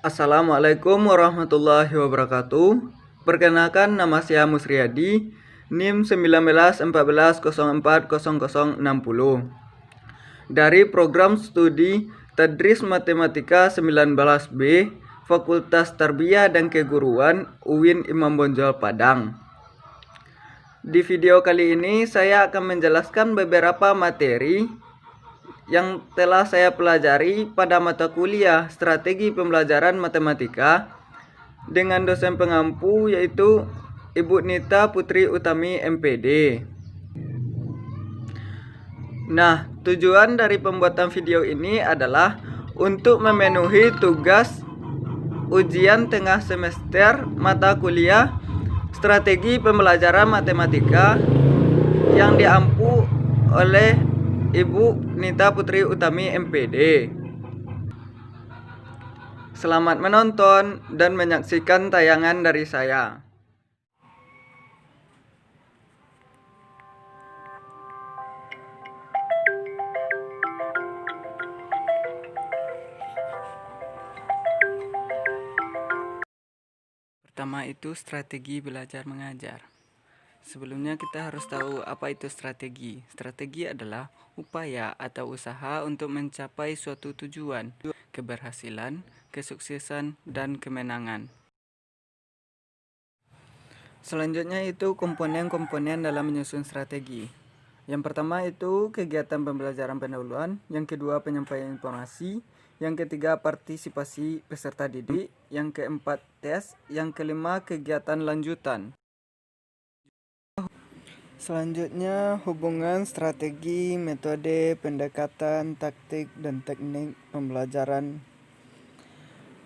Assalamualaikum warahmatullahi wabarakatuh. Perkenalkan, nama saya Musriyadi, NIM 1914040060 dari program studi Tadris Matematika 19B Fakultas Tarbiyah dan Keguruan UIN Imam Bonjol Padang. Di video kali ini saya akan menjelaskan beberapa materi yang telah saya pelajari pada mata kuliah Strategi Pembelajaran Matematika dengan dosen pengampu yaitu Ibu Nita Putri Utami MPD. Nah, tujuan dari pembuatan video ini adalah untuk memenuhi tugas ujian tengah semester mata kuliah Strategi Pembelajaran Matematika yang diampu oleh Ibu Nita Putri Utami MPD. Selamat menonton dan menyaksikan tayangan dari saya. Pertama itu strategi belajar mengajar. Sebelumnya kita harus tahu apa itu strategi. Strategi adalah upaya atau usaha untuk mencapai suatu tujuan, keberhasilan, kesuksesan, dan kemenangan. Selanjutnya itu komponen-komponen dalam menyusun strategi. Yang pertama itu kegiatan pembelajaran pendahuluan, yang kedua penyampaian informasi, yang ketiga partisipasi peserta didik, yang keempat tes, yang kelima kegiatan lanjutan. Selanjutnya hubungan strategi, metode, pendekatan, taktik, dan teknik pembelajaran.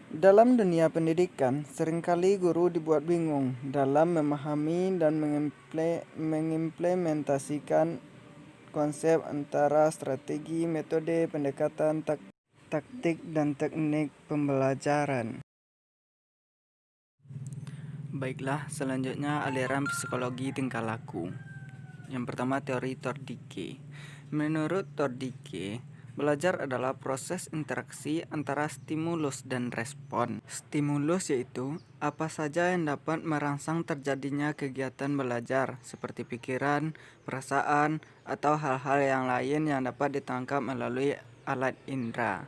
Dalam dunia pendidikan, seringkali guru dibuat bingung dalam memahami dan mengimplementasikan konsep antara strategi, metode, pendekatan, taktik, dan teknik pembelajaran. Baiklah, selanjutnya aliran psikologi tingkah laku. Yang pertama, teori Tordike. Menurut Tordike, belajar adalah proses interaksi antara stimulus dan respon. Stimulus yaitu apa saja yang dapat merangsang terjadinya kegiatan belajar, seperti pikiran, perasaan, atau hal-hal yang lain yang dapat ditangkap melalui alat indera.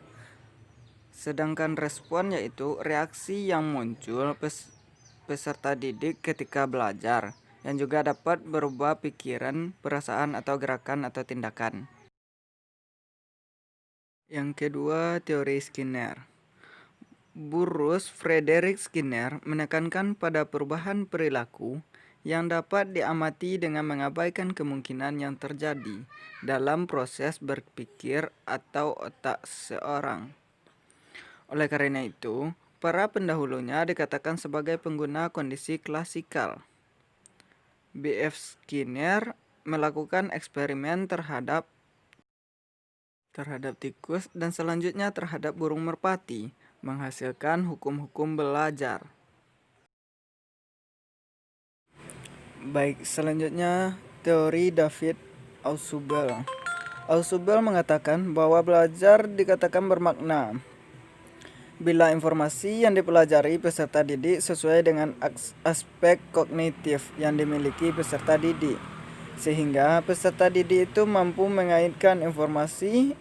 Sedangkan respon yaitu reaksi yang muncul peserta didik ketika belajar, yang juga dapat berubah pikiran, perasaan, atau gerakan atau tindakan. Yang kedua, teori Skinner. Bruce Frederick Skinner menekankan pada perubahan perilaku yang dapat diamati dengan mengabaikan kemungkinan yang terjadi dalam proses berpikir atau otak seseorang. Oleh karena itu, para pendahulunya dikatakan sebagai pengguna kondisi klasikal. B.F. Skinner melakukan eksperimen terhadap tikus dan selanjutnya terhadap burung merpati, menghasilkan hukum-hukum belajar. Baik, selanjutnya teori David Ausubel. Ausubel mengatakan bahwa belajar dikatakan bermakna bila informasi yang dipelajari peserta didik sesuai dengan aspek kognitif yang dimiliki peserta didik, sehingga peserta didik itu mampu mengaitkan informasi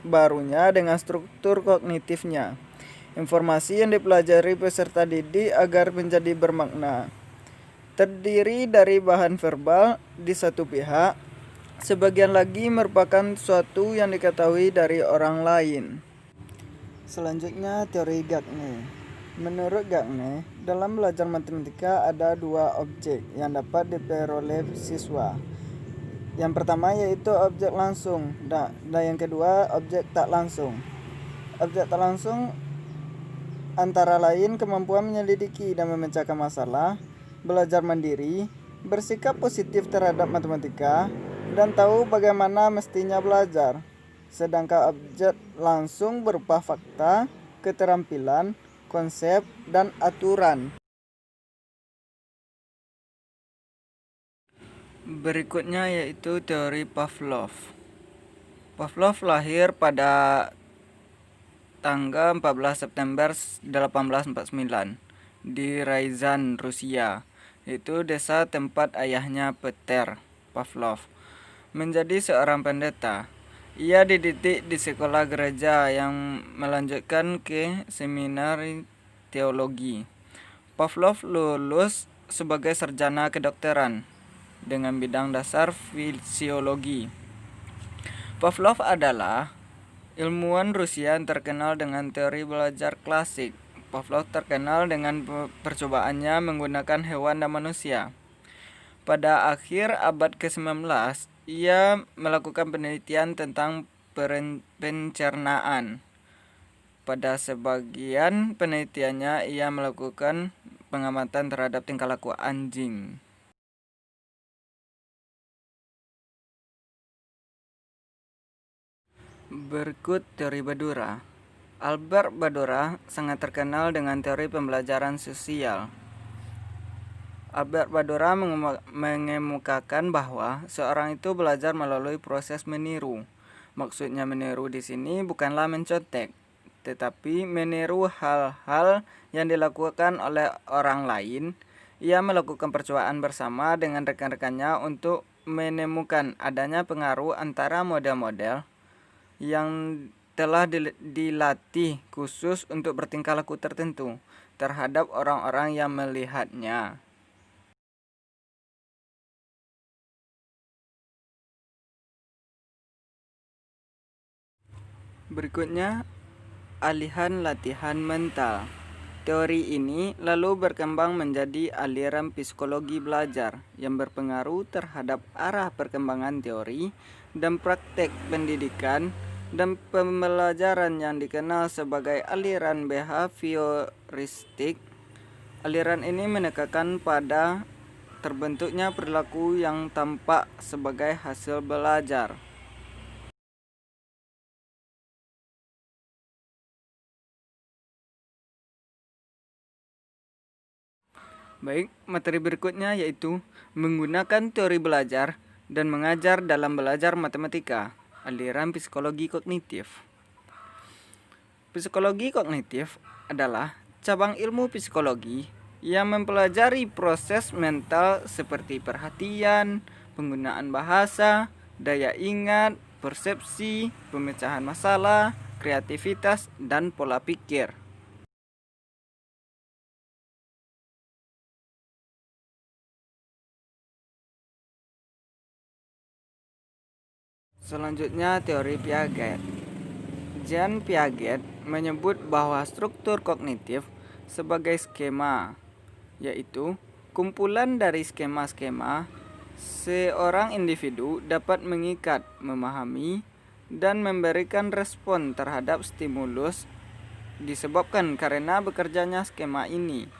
barunya dengan struktur kognitifnya. Informasi yang dipelajari peserta didik agar menjadi bermakna terdiri dari bahan verbal di satu pihak, sebagian lagi merupakan sesuatu yang diketahui dari orang lain. Selanjutnya teori Gagne. Menurut Gagne, dalam belajar matematika ada dua objek yang dapat diperoleh siswa. Yang pertama yaitu objek langsung dan yang kedua objek tak langsung. Objek tak langsung antara lain kemampuan menyelidiki dan memecahkan masalah, belajar mandiri, bersikap positif terhadap matematika, dan tahu bagaimana mestinya belajar. Sedangkan objek langsung berupa fakta, keterampilan, konsep, dan aturan. Berikutnya yaitu teori Pavlov. Pavlov lahir pada tanggal 14 September 1849 di Ryazan, Rusia. Itu desa tempat ayahnya Peter Pavlov menjadi seorang pendeta. Ia dididik di sekolah gereja yang melanjutkan ke seminari teologi. Pavlov lulus sebagai sarjana kedokteran dengan bidang dasar fisiologi. Pavlov adalah ilmuwan Rusia yang terkenal dengan teori belajar klasik. Pavlov terkenal dengan percobaannya menggunakan hewan dan manusia. Pada akhir abad ke-19, ia melakukan penelitian tentang pencernaan. Pada sebagian penelitiannya, ia melakukan pengamatan terhadap tingkah laku anjing. Berikut teori Bandura. Albert Bandura sangat terkenal dengan teori pembelajaran sosial. Albert Bandura mengemukakan bahwa seorang itu belajar melalui proses meniru. Maksudnya meniru di sini bukanlah mencontek, tetapi meniru hal-hal yang dilakukan oleh orang lain. Ia melakukan percobaan bersama dengan rekan-rekannya untuk menemukan adanya pengaruh antara model-model yang telah dilatih khusus untuk bertingkah laku tertentu terhadap orang-orang yang melihatnya. Berikutnya, aliran latihan mental. Teori ini lalu berkembang menjadi aliran psikologi belajar yang berpengaruh terhadap arah perkembangan teori dan praktek pendidikan dan pembelajaran yang dikenal sebagai aliran behavioristik. Aliran ini menekankan pada terbentuknya perilaku yang tampak sebagai hasil belajar. Baik, materi berikutnya yaitu menggunakan teori belajar dan mengajar dalam belajar matematika, aliran psikologi kognitif. Psikologi kognitif adalah cabang ilmu psikologi yang mempelajari proses mental seperti perhatian, penggunaan bahasa, daya ingat, persepsi, pemecahan masalah, kreativitas, dan pola pikir. Selanjutnya, teori Piaget. Jean Piaget menyebut bahwa struktur kognitif sebagai skema, yaitu kumpulan dari skema-skema seorang individu dapat mengikat, memahami, dan memberikan respon terhadap stimulus disebabkan karena bekerjanya skema ini.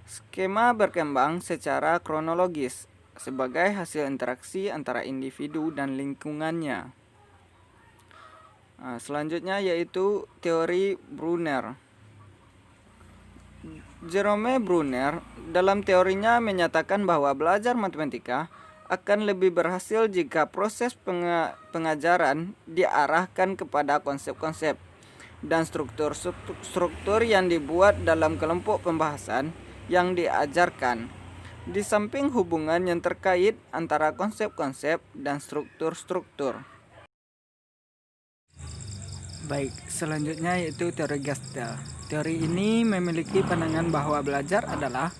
Skema berkembang secara kronologis sebagai hasil interaksi antara individu dan lingkungannya. Selanjutnya yaitu teori Brunner. Jerome Brunner dalam teorinya menyatakan bahwa belajar matematika akan lebih berhasil jika proses pengajaran diarahkan kepada konsep-konsep dan struktur yang dibuat dalam kelompok pembahasan yang diajarkan, di samping hubungan yang terkait antara konsep-konsep dan struktur-struktur. Baik, selanjutnya yaitu teori Gestalt. Teori ini memiliki pandangan bahwa belajar adalah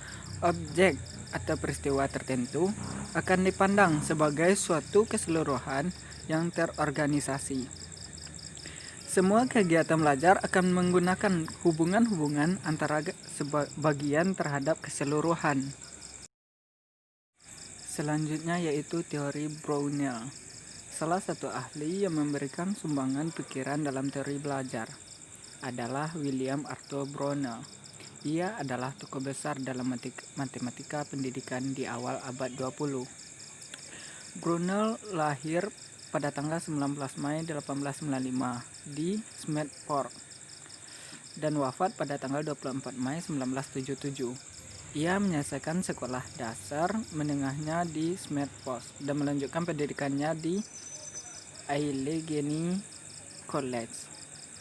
objek atau peristiwa tertentu akan dipandang sebagai suatu keseluruhan yang terorganisasi. Semua kegiatan belajar akan menggunakan hubungan-hubungan antara bagian terhadap keseluruhan. Selanjutnya yaitu teori Brunel. Salah satu ahli yang memberikan sumbangan pikiran dalam teori belajar adalah William Arthur Brunel. Ia adalah tokoh besar dalam matematika pendidikan di awal abad 20. Brunel lahir pada tanggal 19 Mei 1895 di Smedford dan wafat pada tanggal 24 Mei 1977. Ia menyelesaikan sekolah dasar menengahnya di Smedford dan melanjutkan pendidikannya di Allegheny College.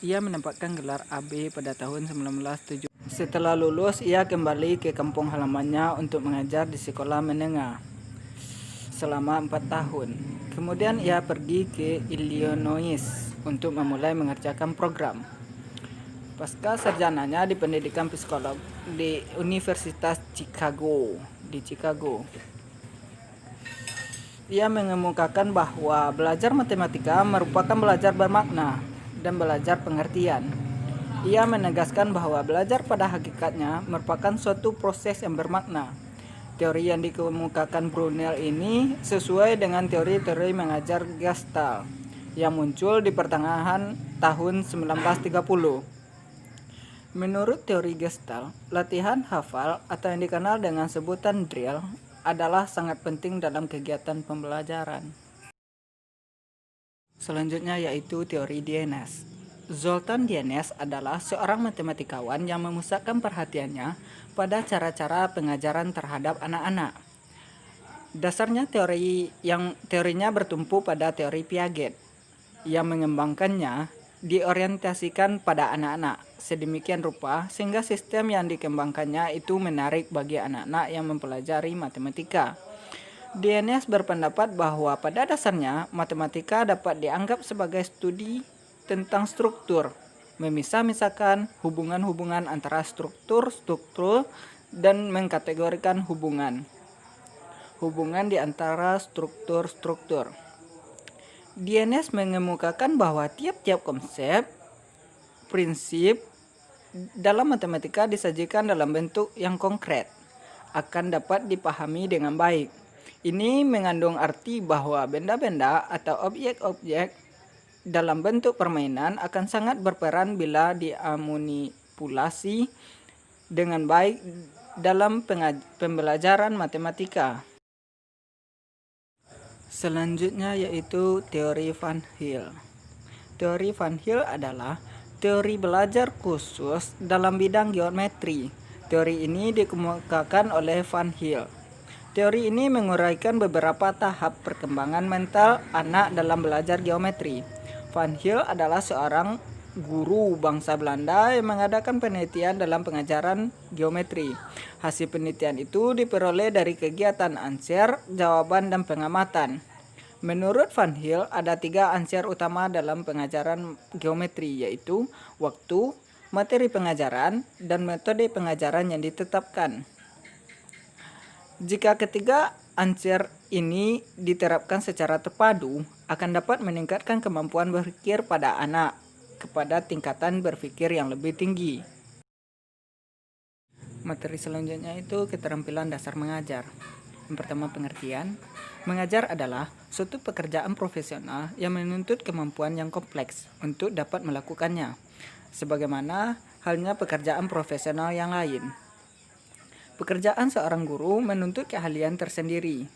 Ia mendapatkan gelar AB pada tahun 1970. Setelah lulus, ia kembali ke kampung halamannya untuk mengajar di sekolah menengah selama 4 tahun. Kemudian ia pergi ke Illinois untuk memulai mengerjakan program. Pasca sarjananya di pendidikan psikolog di Universitas Chicago di Chicago. Ia mengemukakan bahwa belajar matematika merupakan belajar bermakna dan belajar pengertian. Ia menegaskan bahwa belajar pada hakikatnya merupakan suatu proses yang bermakna. Teori yang dikemukakan Brunel ini sesuai dengan teori-teori mengajar Gestalt yang muncul di pertengahan tahun 1930. Menurut teori Gestalt, latihan hafal atau yang dikenal dengan sebutan drill adalah sangat penting dalam kegiatan pembelajaran. Selanjutnya yaitu teori Dienes. Zoltan Dienes adalah seorang matematikawan yang memusatkan perhatiannya pada cara-cara pengajaran terhadap anak-anak. Dasarnya teorinya bertumpu pada teori Piaget yang mengembangkannya diorientasikan pada anak-anak sedemikian rupa sehingga sistem yang dikembangkannya itu menarik bagi anak-anak yang mempelajari matematika. Dienes berpendapat bahwa pada dasarnya matematika dapat dianggap sebagai studi tentang struktur, memisah-misahkan hubungan-hubungan antara struktur-struktur dan mengkategorikan hubungan di antara struktur-struktur. Dienes mengemukakan bahwa tiap-tiap konsep, prinsip dalam matematika disajikan dalam bentuk yang konkret, akan dapat dipahami dengan baik. Ini mengandung arti bahwa benda-benda atau objek-objek dalam bentuk permainan akan sangat berperan bila diamanipulasi dengan baik dalam pembelajaran matematika. Selanjutnya yaitu teori Van Hill. Teori Van Hill adalah teori belajar khusus dalam bidang geometri. Teori ini dikemukakan oleh Van Hill. Teori ini menguraikan beberapa tahap perkembangan mental anak dalam belajar geometri. Van Hill adalah seorang guru bangsa Belanda yang mengadakan penelitian dalam pengajaran geometri. Hasil penelitian itu diperoleh dari kegiatan answer, jawaban, dan pengamatan. Menurut Van Hill, ada 3 answer utama dalam pengajaran geometri, yaitu waktu, materi pengajaran, dan metode pengajaran yang ditetapkan. Jika ketiga answer ini diterapkan secara terpadu, akan dapat meningkatkan kemampuan berpikir pada anak kepada tingkatan berpikir yang lebih tinggi. Materi selanjutnya itu keterampilan dasar mengajar. Yang pertama, pengertian. Mengajar adalah suatu pekerjaan profesional yang menuntut kemampuan yang kompleks untuk dapat melakukannya, sebagaimana halnya pekerjaan profesional yang lain. Pekerjaan seorang guru menuntut keahlian tersendiri,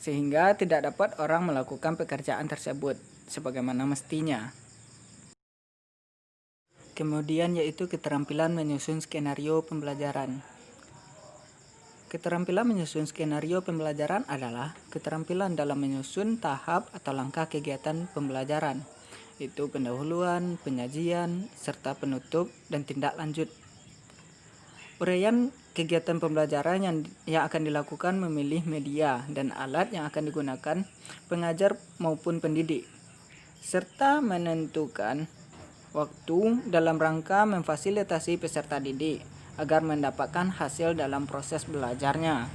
sehingga tidak dapat orang melakukan pekerjaan tersebut sebagaimana mestinya. Kemudian yaitu keterampilan menyusun skenario pembelajaran. Keterampilan menyusun skenario pembelajaran adalah keterampilan dalam menyusun tahap atau langkah kegiatan pembelajaran, yaitu pendahuluan, penyajian, serta penutup dan tindak lanjut. Uraian kegiatan pembelajaran yang akan dilakukan, memilih media dan alat yang akan digunakan pengajar maupun pendidik, serta menentukan waktu dalam rangka memfasilitasi peserta didik agar mendapatkan hasil dalam proses belajarnya.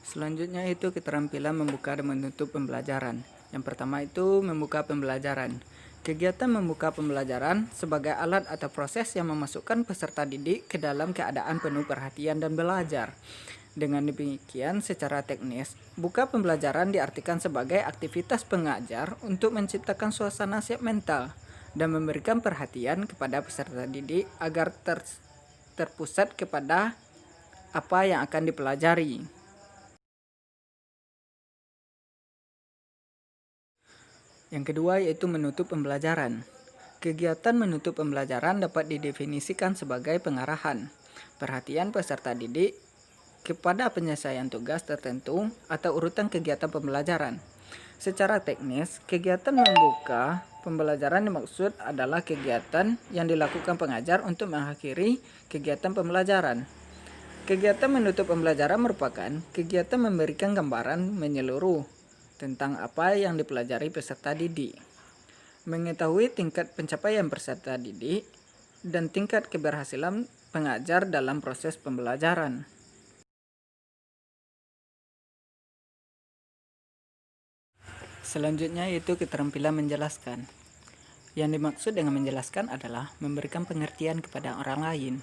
Selanjutnya itu keterampilan membuka dan menutup pembelajaran. Yang pertama itu membuka pembelajaran. Kegiatan membuka pembelajaran sebagai alat atau proses yang memasukkan peserta didik ke dalam keadaan penuh perhatian dan belajar. Dengan demikian, secara teknis, buka pembelajaran diartikan sebagai aktivitas pengajar untuk menciptakan suasana siap mental dan memberikan perhatian kepada peserta didik agar terpusat kepada apa yang akan dipelajari. Yang kedua yaitu menutup pembelajaran. Kegiatan menutup pembelajaran dapat didefinisikan sebagai pengarahan perhatian peserta didik kepada penyelesaian tugas tertentu atau urutan kegiatan pembelajaran. Secara teknis, kegiatan membuka pembelajaran dimaksud adalah kegiatan yang dilakukan pengajar untuk mengakhiri kegiatan pembelajaran. Kegiatan menutup pembelajaran merupakan kegiatan memberikan gambaran menyeluruh tentang apa yang dipelajari peserta didik, mengetahui tingkat pencapaian peserta didik, dan tingkat keberhasilan pengajar dalam proses pembelajaran. Selanjutnya yaitu keterampilan menjelaskan. Yang dimaksud dengan menjelaskan adalah memberikan pengertian kepada orang lain.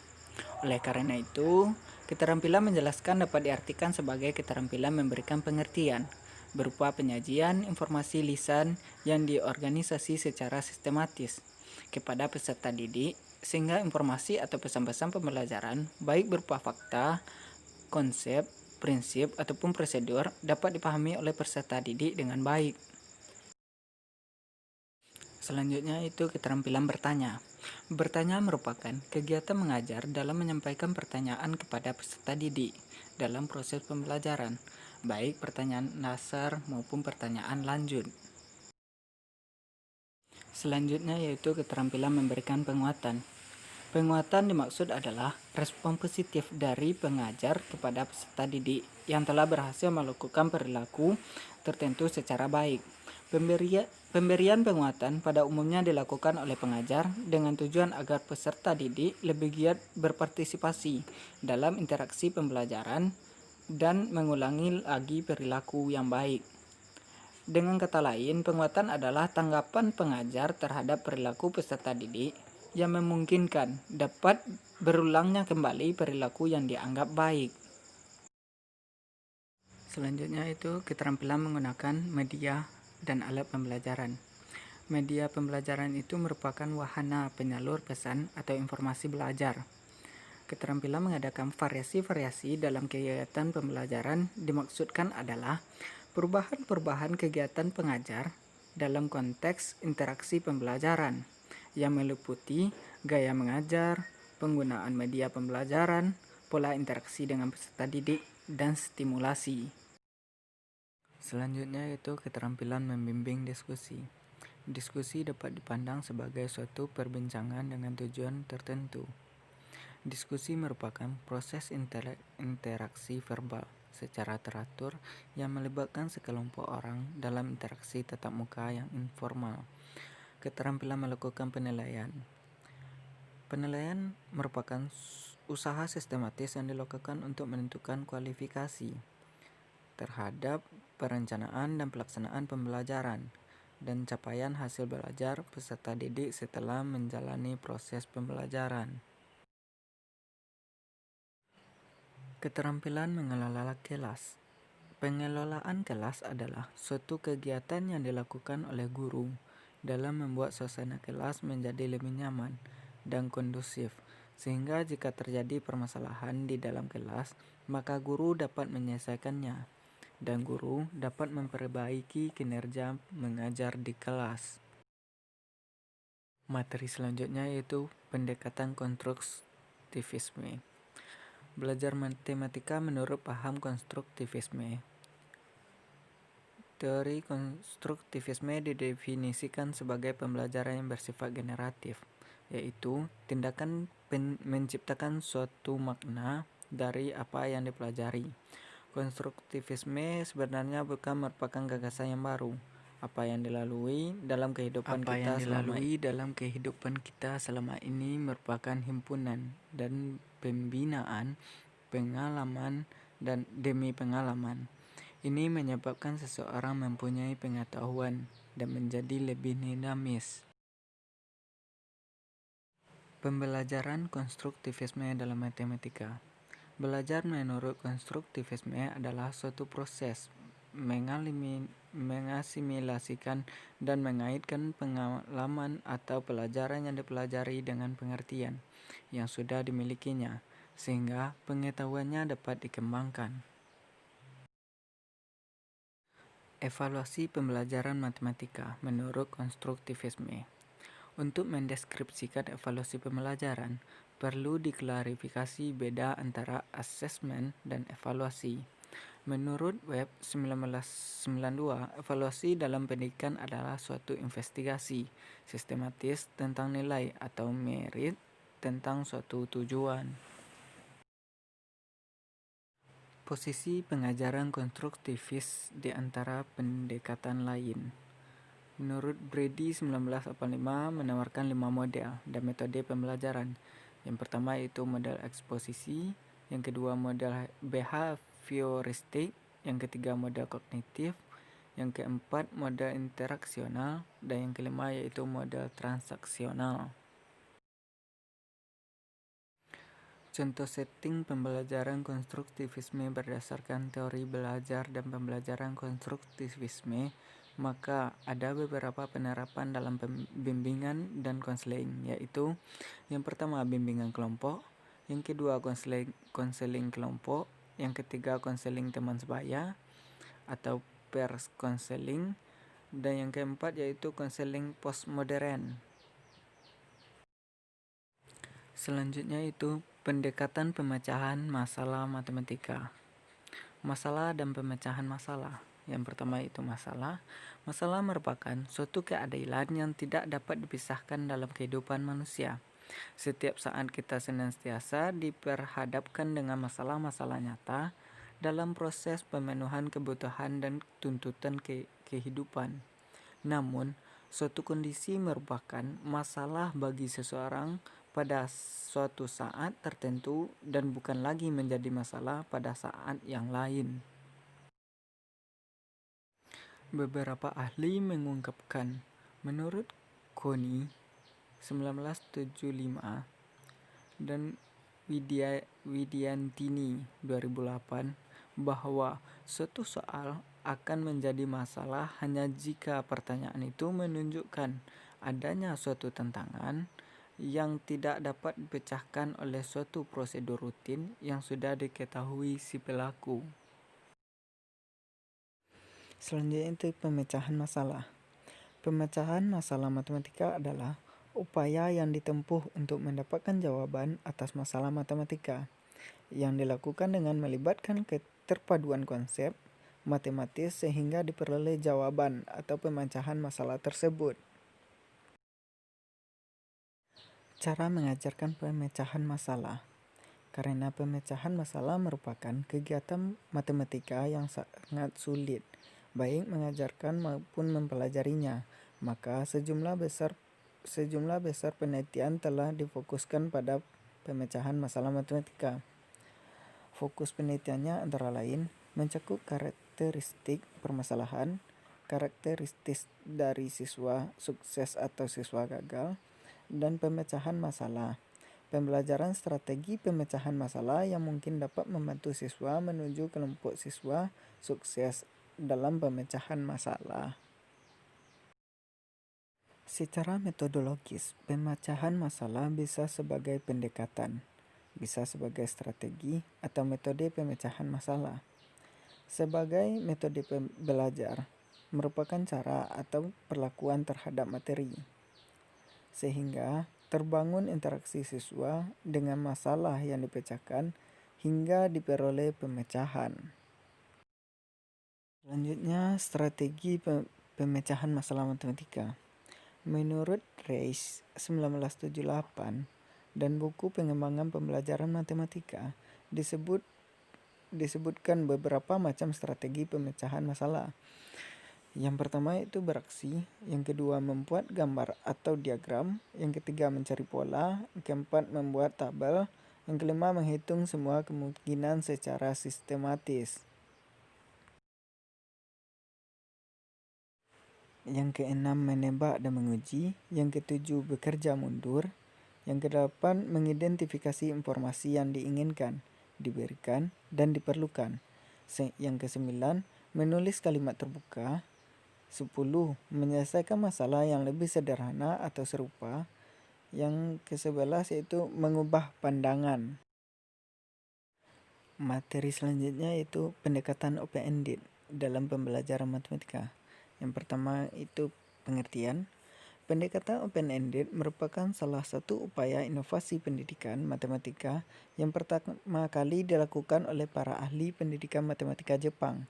Oleh karena itu, keterampilan menjelaskan dapat diartikan sebagai keterampilan memberikan pengertian berupa penyajian informasi lisan yang diorganisasi secara sistematis kepada peserta didik, sehingga informasi atau pesan-pesan pembelajaran baik berupa fakta, konsep, prinsip, ataupun prosedur dapat dipahami oleh peserta didik dengan baik. Selanjutnya itu keterampilan bertanya. Bertanya merupakan kegiatan mengajar dalam menyampaikan pertanyaan kepada peserta didik dalam proses pembelajaran, baik pertanyaan dasar maupun pertanyaan lanjut. Selanjutnya yaitu keterampilan memberikan penguatan. Penguatan dimaksud adalah respon positif dari pengajar kepada peserta didik yang telah berhasil melakukan perilaku tertentu secara baik. Pemberian penguatan pada umumnya dilakukan oleh pengajar dengan tujuan agar peserta didik lebih giat berpartisipasi dalam interaksi pembelajaran dan mengulangi lagi perilaku yang baik. Dengan kata lain, penguatan adalah tanggapan pengajar terhadap perilaku peserta didik yang memungkinkan dapat berulangnya kembali perilaku yang dianggap baik. Selanjutnya itu keterampilan menggunakan media dan alat pembelajaran. Media pembelajaran itu merupakan wahana penyalur pesan atau informasi belajar. Keterampilan mengadakan variasi-variasi dalam kegiatan pembelajaran dimaksudkan adalah perubahan-perubahan kegiatan pengajar dalam konteks interaksi pembelajaran yang meliputi gaya mengajar, penggunaan media pembelajaran, pola interaksi dengan peserta didik, dan stimulasi. Selanjutnya yaitu keterampilan membimbing diskusi. Diskusi dapat dipandang sebagai suatu perbincangan dengan tujuan tertentu. Diskusi merupakan proses interaksi verbal secara teratur yang melibatkan sekelompok orang dalam interaksi tatap muka yang informal. Keterampilan melakukan penilaian. Penilaian merupakan usaha sistematis yang dilakukan untuk menentukan kualifikasi terhadap perencanaan dan pelaksanaan pembelajaran dan capaian hasil belajar peserta didik setelah menjalani proses pembelajaran. Keterampilan mengelola kelas. Pengelolaan kelas adalah suatu kegiatan yang dilakukan oleh guru dalam membuat suasana kelas menjadi lebih nyaman dan kondusif, sehingga jika terjadi permasalahan di dalam kelas, maka guru dapat menyelesaikannya dan guru dapat memperbaiki kinerja mengajar di kelas. Materi selanjutnya yaitu pendekatan konstruktivisme. Belajar matematika menurut paham konstruktivisme. Teori konstruktivisme didefinisikan sebagai pembelajaran yang bersifat generatif, yaitu tindakan menciptakan suatu makna dari apa yang dipelajari. Konstruktivisme sebenarnya bukan merupakan gagasan yang baru. Apa yang dilalui dalam kehidupan kita selama ini merupakan himpunan dan pembinaan pengalaman dan demi pengalaman. Ini menyebabkan seseorang mempunyai pengetahuan dan menjadi lebih dinamis. Pembelajaran konstruktivisme dalam matematika. Belajar menurut konstruktivisme adalah suatu proses mengasimilasikan dan mengaitkan pengalaman atau pelajaran yang dipelajari dengan pengertian yang sudah dimilikinya, sehingga pengetahuannya dapat dikembangkan. Evaluasi pembelajaran matematika menurut konstruktivisme. Untuk mendeskripsikan evaluasi pembelajaran, perlu diklarifikasi beda antara asesmen dan evaluasi. Menurut Webb 1992, evaluasi dalam pendidikan adalah suatu investigasi sistematis tentang nilai atau merit tentang suatu tujuan. Posisi pengajaran konstruktivis di antara pendekatan lain. Menurut Brady 1985 menawarkan 5 model dan metode pembelajaran. Yang pertama yaitu model eksposisi, yang kedua model behavioristik, yang ketiga model kognitif, yang keempat model interaksional, dan yang kelima yaitu model transaksional. Contoh setting pembelajaran konstruktivisme berdasarkan teori belajar dan pembelajaran konstruktivisme, maka ada beberapa penerapan dalam bimbingan dan konseling, yaitu yang pertama bimbingan kelompok, yang kedua konseling kelompok, yang ketiga konseling teman sebaya atau peer konseling, dan yang keempat yaitu konseling postmodern. Selanjutnya itu pendekatan pemecahan masalah matematika. Masalah dan pemecahan masalah. Yang pertama itu masalah. Masalah merupakan suatu keadilan yang tidak dapat dipisahkan dalam kehidupan manusia. Setiap saat kita senantiasa diperhadapkan dengan masalah-masalah nyata dalam proses pemenuhan kebutuhan dan tuntutan kehidupan. Namun, suatu kondisi merupakan masalah bagi seseorang pada suatu saat tertentu dan bukan lagi menjadi masalah pada saat yang lain. Beberapa ahli mengungkapkan, menurut Koni 1975 dan Widiantini 2008, bahwa suatu soal akan menjadi masalah hanya jika pertanyaan itu menunjukkan adanya suatu tantangan yang tidak dapat dipecahkan oleh suatu prosedur rutin yang sudah diketahui si pelaku. Selanjutnya itu pemecahan masalah. Pemecahan masalah matematika adalah upaya yang ditempuh untuk mendapatkan jawaban atas masalah matematika yang dilakukan dengan melibatkan keterpaduan konsep matematis sehingga diperoleh jawaban atau pemecahan masalah tersebut. Cara mengajarkan pemecahan masalah. Karena pemecahan masalah merupakan kegiatan matematika yang sangat sulit, baik mengajarkan maupun mempelajarinya, maka sejumlah besar penelitian telah difokuskan pada pemecahan masalah matematika. Fokus penelitiannya antara lain mencakup karakteristik permasalahan, karakteristik dari siswa sukses atau siswa gagal, dan pemecahan masalah. Pembelajaran strategi pemecahan masalah yang mungkin dapat membantu siswa menuju kelompok siswa sukses dalam pemecahan masalah. Secara metodologis, pemecahan masalah bisa sebagai pendekatan, bisa sebagai strategi atau metode pemecahan masalah. Sebagai metode belajar, merupakan cara atau perlakuan terhadap materi, sehingga terbangun interaksi siswa dengan masalah yang dipecahkan hingga diperoleh pemecahan. Selanjutnya, strategi pemecahan masalah matematika. Menurut Reis 1978 dan buku pengembangan pembelajaran matematika disebutkan beberapa macam strategi pemecahan masalah. Yang pertama itu beraksi, yang kedua membuat gambar atau diagram, yang ketiga mencari pola, yang keempat membuat tabel, yang kelima menghitung semua kemungkinan secara sistematis. Yang keenam menebak dan menguji, yang ketujuh bekerja mundur, yang kedelapan mengidentifikasi informasi yang diinginkan, diberikan, dan diperlukan. Yang kesembilan menulis kalimat terbuka. 10. Menyelesaikan masalah yang lebih sederhana atau serupa. Yang ke-11 yaitu mengubah pandangan. Materi selanjutnya yaitu pendekatan open-ended dalam pembelajaran matematika. Yang pertama itu pengertian. Pendekatan open-ended merupakan salah satu upaya inovasi pendidikan matematika yang pertama kali dilakukan oleh para ahli pendidikan matematika Jepang.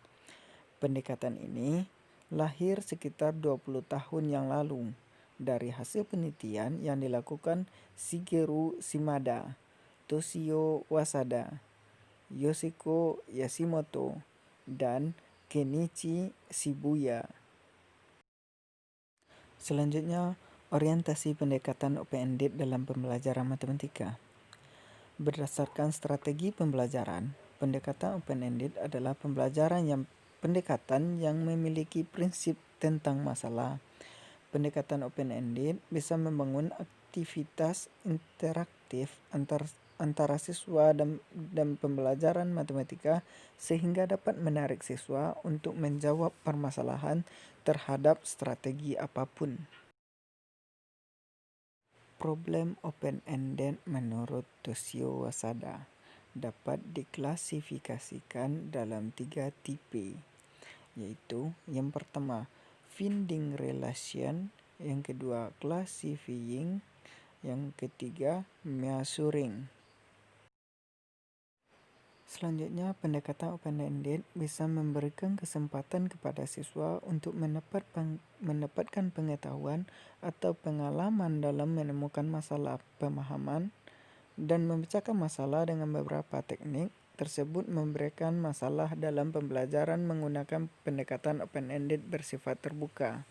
Pendekatan ini lahir sekitar 20 tahun yang lalu dari hasil penelitian yang dilakukan Shigeru Shimada, Toshio Wasada, Yoshiko Yashimoto, dan Kenichi Shibuya. Selanjutnya, orientasi pendekatan open-ended dalam pembelajaran matematika. Berdasarkan strategi pembelajaran, pendekatan open-ended adalah pendekatan yang memiliki prinsip tentang masalah. Pendekatan open-ended bisa membangun aktivitas interaktif antara siswa dan pembelajaran matematika sehingga dapat menarik siswa untuk menjawab permasalahan terhadap strategi apapun. Problem open-ended menurut Toshio Wasada dapat diklasifikasikan dalam 3 tipe, yaitu yang pertama finding relation, yang kedua classifying, yang ketiga measuring. Selanjutnya, pendekatan open-ended bisa memberikan kesempatan kepada siswa untuk mendapatkan pengetahuan atau pengalaman dalam menemukan masalah pemahaman dan memecahkan masalah dengan beberapa teknik tersebut. Memberikan masalah dalam pembelajaran menggunakan pendekatan open-ended bersifat terbuka.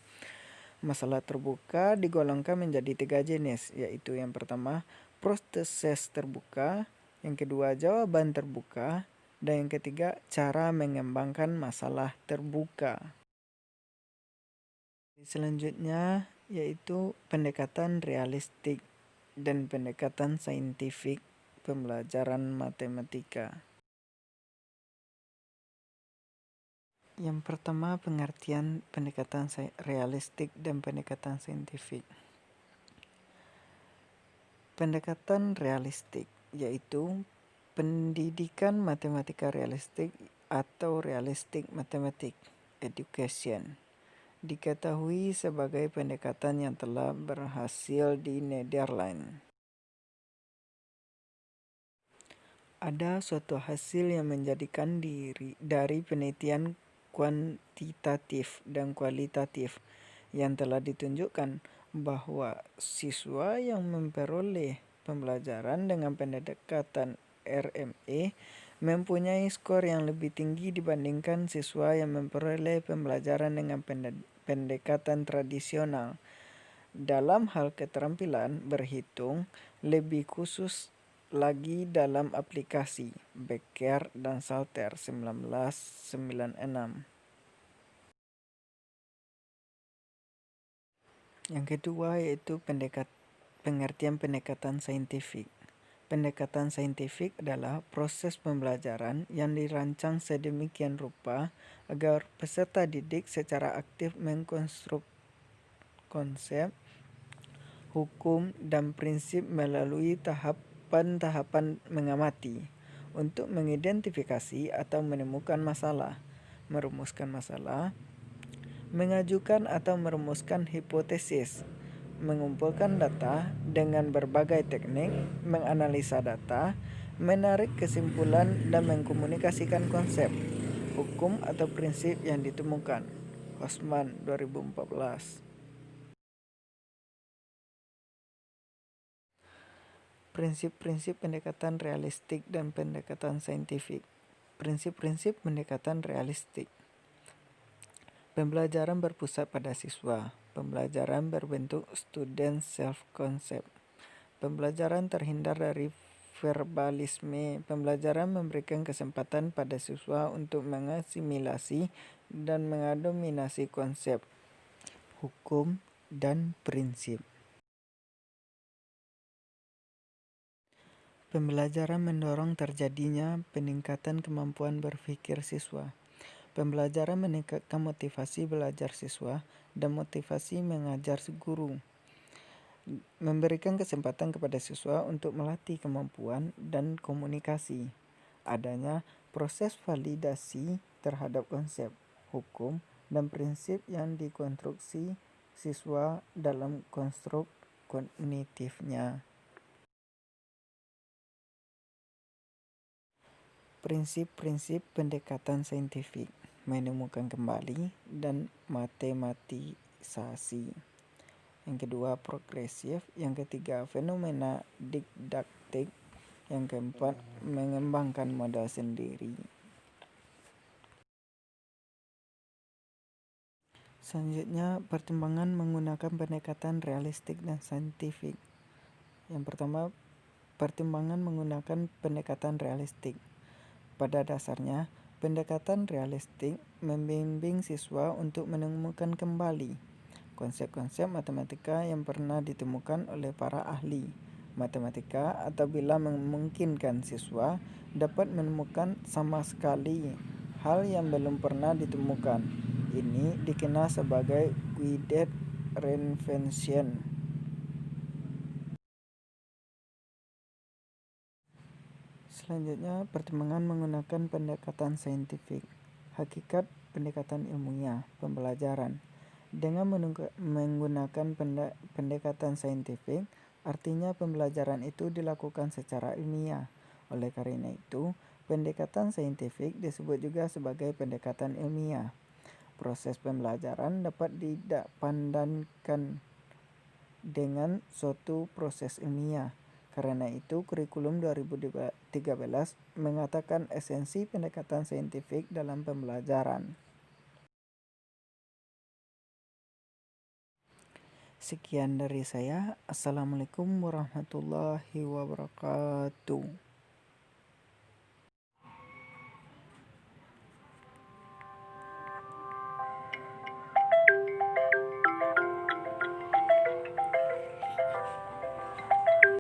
Masalah terbuka digolongkan menjadi 3 jenis, yaitu yang pertama proses terbuka, yang kedua jawaban terbuka, dan yang ketiga cara mengembangkan masalah terbuka. Selanjutnya yaitu pendekatan realistik dan pendekatan saintifik pembelajaran matematika. Yang pertama, pengertian pendekatan realistik dan pendekatan saintifik. Pendekatan realistik yaitu pendidikan matematika realistik atau realistic mathematics education. Diketahui sebagai pendekatan yang telah berhasil di Nederland. Ada suatu hasil yang menjadikan dari penelitian kuantitatif dan kualitatif yang telah ditunjukkan bahwa siswa yang memperoleh pembelajaran dengan pendekatan RME mempunyai skor yang lebih tinggi dibandingkan siswa yang memperoleh pembelajaran dengan pendekatan tradisional. Dalam hal keterampilan berhitung, lebih khusus lagi dalam aplikasi Becker dan Salter 1996. Yang kedua yaitu pengertian pendekatan saintifik. Pendekatan saintifik adalah proses pembelajaran yang dirancang sedemikian rupa agar peserta didik secara aktif mengkonstruk konsep, hukum, dan prinsip melalui tahapan-tahapan mengamati untuk mengidentifikasi atau menemukan masalah, merumuskan masalah, mengajukan atau merumuskan hipotesis, mengumpulkan data dengan berbagai teknik, menganalisa data, menarik kesimpulan, dan mengkomunikasikan konsep, hukum atau prinsip yang ditemukan. Hosman 2014. Prinsip-prinsip pendekatan realistik dan pendekatan saintifik. Prinsip-prinsip pendekatan realistik. Pembelajaran berpusat pada siswa. Pembelajaran berbentuk student self-concept. Pembelajaran terhindar dari verbalisme. Pembelajaran memberikan kesempatan pada siswa untuk mengasimilasi dan mengadominasi konsep, hukum, dan prinsip. Pembelajaran mendorong terjadinya peningkatan kemampuan berpikir siswa. Pembelajaran meningkatkan motivasi belajar siswa dan motivasi mengajar guru. Memberikan kesempatan kepada siswa untuk melatih kemampuan dan komunikasi. Adanya proses validasi terhadap konsep, hukum, dan prinsip yang dikonstruksi siswa dalam konstruk kognitifnya. Prinsip-prinsip pendekatan saintifik menemukan kembali dan matematisasi. Yang kedua, progresif. Yang ketiga, fenomena didaktik. Yang keempat, mengembangkan modal sendiri. Selanjutnya, pertimbangan menggunakan pendekatan realistik dan saintifik. Yang pertama, pertimbangan menggunakan pendekatan realistik. Pada dasarnya, pendekatan realistik membimbing siswa untuk menemukan kembali konsep-konsep matematika yang pernah ditemukan oleh para ahli matematika, atau bila memungkinkan siswa dapat menemukan sama sekali hal yang belum pernah ditemukan. Ini dikenal sebagai guided reinvention. Selanjutnya, pertimbangan menggunakan pendekatan saintifik. Hakikat pendekatan ilmiah, pembelajaran. Dengan menggunakan pendekatan saintifik, artinya pembelajaran itu dilakukan secara ilmiah. Oleh karena itu, pendekatan saintifik disebut juga sebagai pendekatan ilmiah. Proses pembelajaran dapat dipandangkan dengan suatu proses ilmiah. Karena itu, kurikulum 2013 mengatakan esensi pendekatan saintifik dalam pembelajaran. Sekian dari saya. Assalamualaikum warahmatullahi wabarakatuh.